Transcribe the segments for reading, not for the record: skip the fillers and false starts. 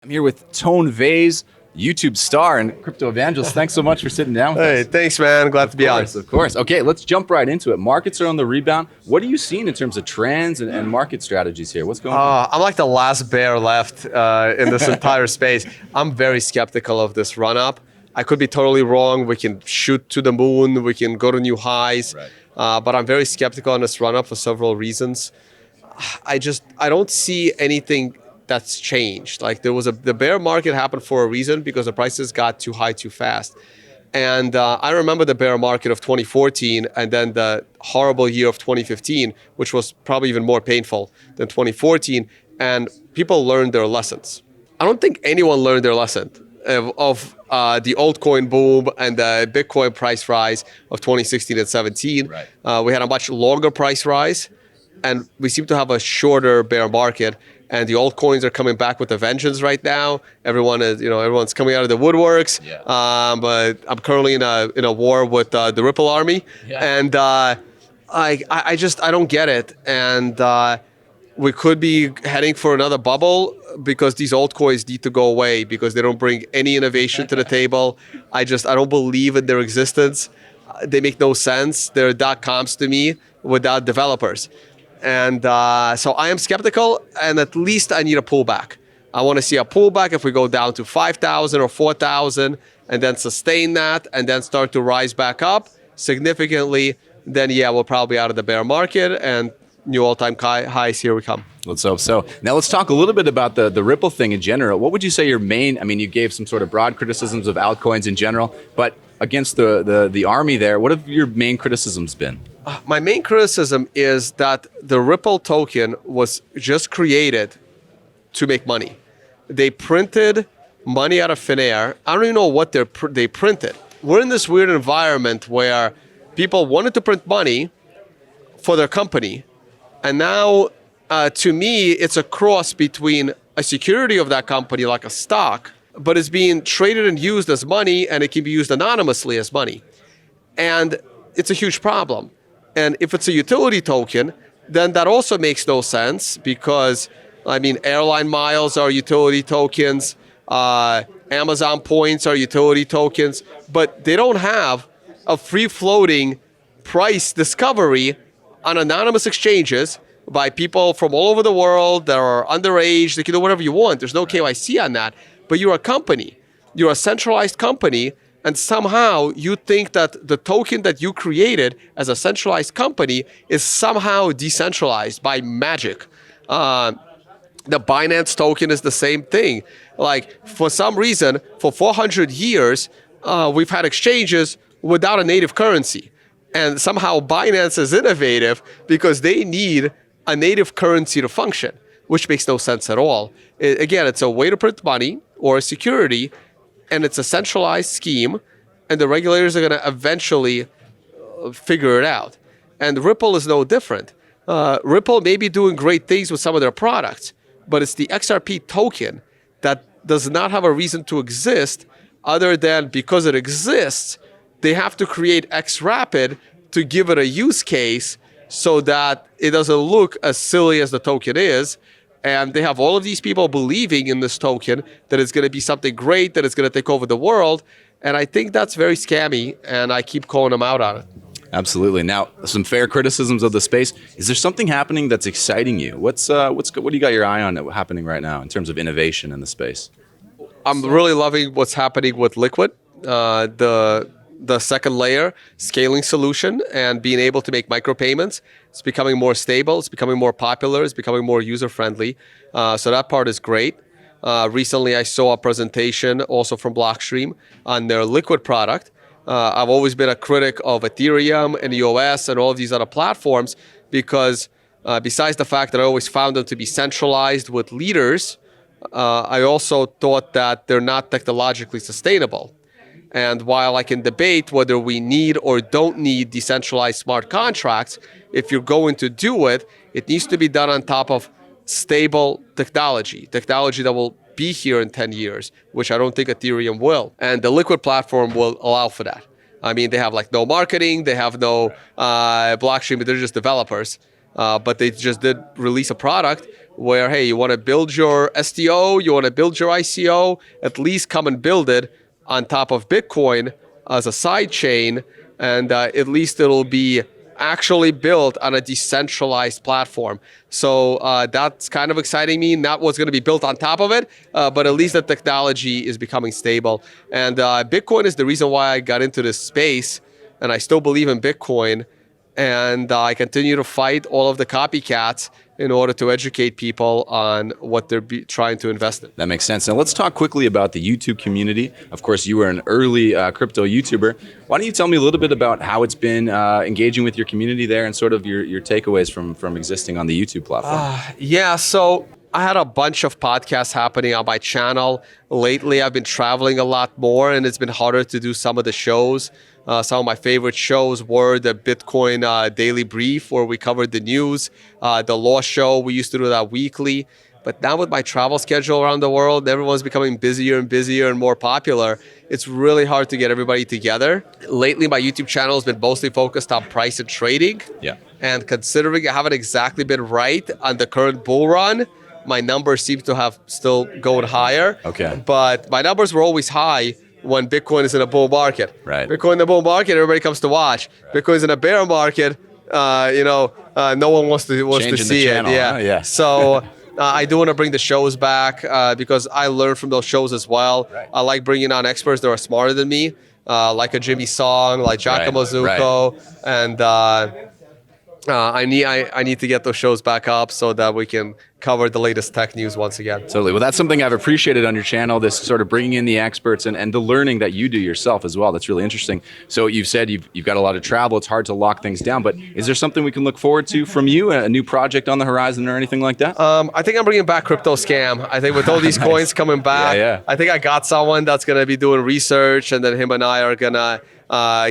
I'm here with Tone Vays, YouTube star and crypto evangelist. Thanks so much for sitting down with us. Hey, thanks, man. Glad to be on. Of course. Okay, let's jump right into it. Markets are on the rebound. What are you seeing in terms of trends and market strategies here? What's going on? I'm like the last bear left in this entire space. I'm very skeptical of this run-up. I could be totally wrong. We can shoot to the moon. We can go to new highs. Right. But I'm very skeptical on this run-up for several reasons. I don't see anything that's changed. Like the bear market happened for a reason because the prices got too high too fast. And I remember the bear market of 2014 and then the horrible year of 2015, which was probably even more painful than 2014. And people learned their lessons. I don't think anyone learned their lesson of the altcoin boom and the Bitcoin price rise of 2016 and 17. Right. We had a much longer price rise and we seem to have a shorter bear market. And the altcoins are coming back with a vengeance right now. Everyone's coming out of the woodworks. Yeah. But I'm currently in a war with the Ripple army, and I don't get it. And we could be heading for another bubble because these altcoins need to go away because they don't bring any innovation to the table. I don't believe in their existence. They make no sense. They're .coms to me without developers. And so I am skeptical, and at least I need a pullback. I want to see a pullback if we go down to 5,000 or 4,000 and then sustain that and then start to rise back up significantly. Then, yeah, we'll probably be out of the bear market and new all-time highs, here we come. Let's hope so. Now let's talk a little bit about the Ripple thing in general. What would you say your main, you gave some sort of broad criticisms of altcoins in general, but against the army there, what have your main criticisms been? My main criticism is that the Ripple token was just created to make money. They printed money out of thin air. I don't even know what they printed. We're in this weird environment where people wanted to print money for their company. And now, to me, it's a cross between a security of that company, like a stock, but it's being traded and used as money, and it can be used anonymously as money. And it's a huge problem. And if it's a utility token, then that also makes no sense because, airline miles are utility tokens, Amazon points are utility tokens, but they don't have a free-floating price discovery on anonymous exchanges by people from all over the world that are underage. They can do whatever you want. There's no KYC on that. But you're a company. You're a centralized company. And somehow you think that the token that you created as a centralized company is somehow decentralized by magic. The Binance token is the same thing. Like, for some reason, for 400 years, we've had exchanges without a native currency. And somehow Binance is innovative because they need a native currency to function, which makes no sense at all. Again, it's a way to print money or a security, and it's a centralized scheme, and the regulators are going to eventually figure it out. And Ripple is no different. Ripple may be doing great things with some of their products, but it's the XRP token that does not have a reason to exist other than because it exists, they have to create XRapid to give it a use case so that it doesn't look as silly as the token is. And they have all of these people believing in this token that it's going to be something great, that it's going to take over the world. And I think that's very scammy, and I keep calling them out on it. Absolutely. Now, some fair criticisms of the space. Is there something happening that's exciting you? What do you got your eye on happening right now in terms of innovation in the space? I'm really loving what's happening with Liquid, the second layer scaling solution, and being able to make micropayments. It's becoming more stable. It's becoming more popular. It's becoming more user-friendly. So that part is great. Recently, I saw a presentation also from Blockstream on their Liquid product. I've always been a critic of Ethereum and EOS and all of these other platforms because besides the fact that I always found them to be centralized with leaders, I also thought that they're not technologically sustainable. And while I can debate whether we need or don't need decentralized smart contracts, if you're going to do it, it needs to be done on top of stable technology that will be here in 10 years, which I don't think Ethereum will. And the Liquid platform will allow for that. They have no marketing, they have no blockchain, but they're just developers. But they just did release a product where, hey, you want to build your STO, you want to build your ICO, at least come and build it on top of Bitcoin as a side chain, and at least it'll be actually built on a decentralized platform. So that's kind of exciting me. Not what's going to be built on top of it, but at least the technology is becoming stable. And Bitcoin is the reason why I got into this space, and I still believe in Bitcoin. And I continue to fight all of the copycats in order to educate people on what they're trying to invest in. That makes sense. Now let's talk quickly about the YouTube community. Of course, you were an early crypto YouTuber. Why don't you tell me a little bit about how it's been engaging with your community there and sort of your takeaways from existing on the YouTube platform? Yeah, so I had a bunch of podcasts happening on my channel. Lately, I've been traveling a lot more, and it's been harder to do some of the shows. Some of my favorite shows were the Bitcoin Daily Brief, where we covered the news, the Law Show. We used to do that weekly. But now with my travel schedule around the world, everyone's becoming busier and busier and more popular. It's really hard to get everybody together. Lately, my YouTube channel has been mostly focused on price and trading. Yeah. And considering I haven't exactly been right on the current bull run, my numbers seem to have still going higher. Okay. But my numbers were always high when Bitcoin is in a bull market. Right. Bitcoin in the bull market, everybody comes to watch. Right. Bitcoin's in a bear market, no one wants to see it. Yeah. Huh? Yeah. So I do want to bring the shows back because I learned from those shows as well. Right. I like bringing on experts that are smarter than me, like a Jimmy Song, like Giacomo Zucco, and I need to get those shows back up so that we can cover the latest tech news once again. Totally. Well, that's something I've appreciated on your channel, this sort of bringing in the experts and the learning that you do yourself as well. That's really interesting. So you've said you've got a lot of travel. It's hard to lock things down, but is there something we can look forward to from you, a new project on the horizon or anything like that? I think I'm bringing back Crypto Scam. I think with all these coins coming back, I think I got someone that's going to be doing research, and then him and I are going to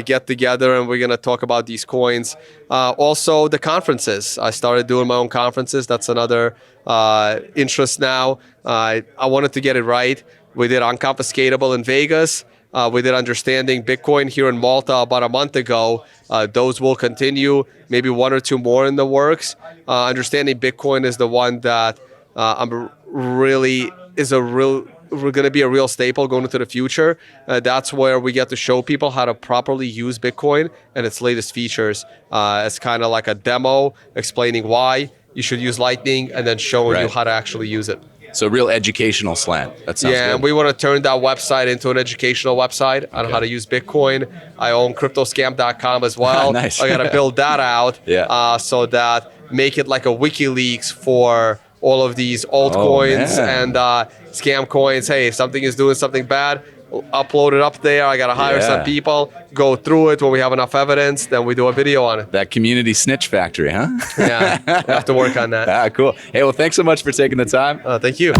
get together and we're going to talk about these coins. Also, the conferences. I started doing my own conferences. That's another interest now. I wanted to get it right. We did Unconfiscatable in Vegas. We did Understanding Bitcoin here in Malta about a month ago. Those will continue, maybe one or two more in the works. Understanding Bitcoin is the one that we're going to be a real staple going into the future. That's where we get to show people how to properly use Bitcoin and its latest features. It's kind of like a demo explaining why you should use Lightning and then showing you how to actually use it. So real educational slant. That sounds good. And we want to turn that website into an educational website on how to use Bitcoin. I own cryptoscam.com as well. Nice. I got to build that out so that make it like a WikiLeaks for all of these altcoins and scam coins. Hey, if something is doing something bad, upload it up there. I got to hire some people, go through it. When we have enough evidence, then we do a video on it. That community snitch factory, huh? Yeah, I have to work on that. Cool. Hey, well, thanks so much for taking the time. Thank you.